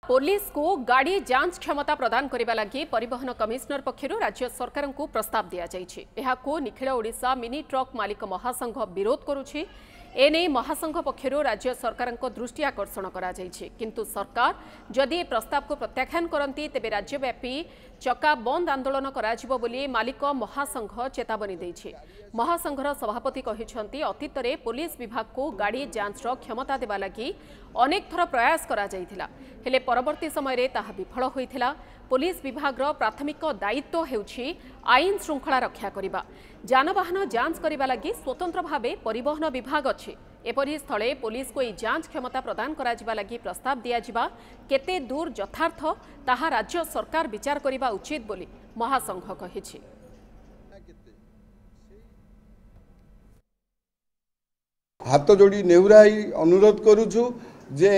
Police को गाड़ी जांच क्षमता प्रदान करने लगी परिवहन कमिशनर पक्षर राज्य सरकार को प्रस्ताव दि जाको निखिल ओडिशा मिनी ट्रक मालिक महासंघ विरोध करुछि। एने महासंघ पक्षर राज्य सरकार दृष्टि आकर्षण किंतु सरकार जदि प्रस्ताव को प्रत्याख्यान करती तेबे राज्यव्यापी चक्का बंद आंदोलन कराजिबो बोली मालिक महासंघ चेतावनी देछि। महासंघर सभापति कहिसंती अतीत में पुलिस विभाग को गाड़ी जांचर क्षमता देवा लगी अनेक थर प्रयास करा जाइथिला, हेले परवर्ती समय रे ताहा विफल होइथिला। पुलिस विभाग प्राथमिक दायित्व हेउछि आईन श्रृंखला रक्षा करिबा। जानवाहन जांच करिबा लगी स्वतंत्र भावे परिवहन विभाग अछि। एपरि स्थले पुलिस को जांच क्षमता प्रदान कराजिबा लगी प्रस्ताव दिया जिबा केते दूर यथार्थ ताहा राज्य सरकार विचार करिबा उचित बोली महासंघ कहिछि। हाथ जोड़ी नेहुराई अनुरोध करुछु जे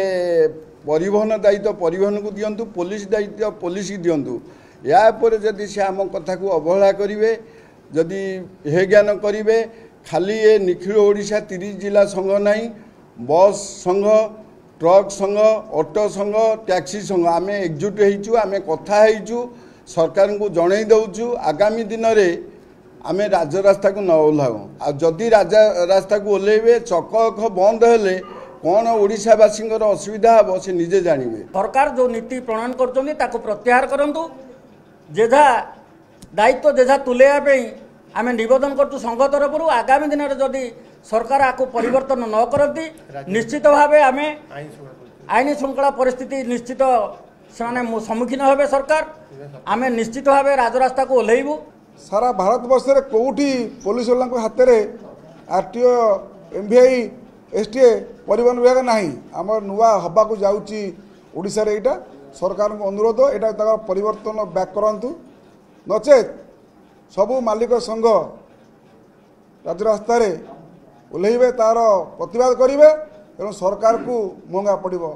परिवहन दायित्व परिवहन को दिंतु, पुलिस दायित्व पुलिस की दिंतु। यापर जदि से आम कथा को अवहेला करेंगे, जदि हे ज्ञान करेंगे, खाली ये निखिल ओडिशा 30 जिला संघ नहीं, बस संघ, ट्रक संघ, ऑटो संघ, टैक्सी संघ आम एकजुट होइछु, आम कथा होइछु, सरकार को जणई दउछु आगामी दिन में आम राजरास्ता को न ओह्लाऊ। आ जदि राजरास्ता को ओह्लैबे चक बंद हेले कौन ओडिशावासी असुविधा हे से निजे जानवे। सरकार जो नीति प्रणयन कर प्रत्याहार करूँ, जेझा दायित्व जेझा तुलेवाई आम नवेदन करूँ संघ तरफ। आगामी दिन में जदि सरकार आपको परिवर्तन न करती निश्चित भाव आम आईन श्रृंखला परिस्थिति निश्चित से सम्मुखीन हे सरकार। आम निश्चित भाव राजरास्ता को ओह्लैबू। सारा भारत वर्ष में कौटी पुलिस वाला हाथ में आरटीओ एमवीआई एसटीए परिवहन विभाग नहीं आम नुआ हवा को जाऊँगी ओडिशा रे। एटा सरकार को अनुरोध एटा परिवर्तन बैक करंतु, नचेत सबू मालिक संघ राजरास्ता ओह्लैबे तार प्रतिवाद करेंगे एवं सरकार को महंगा पड़ो।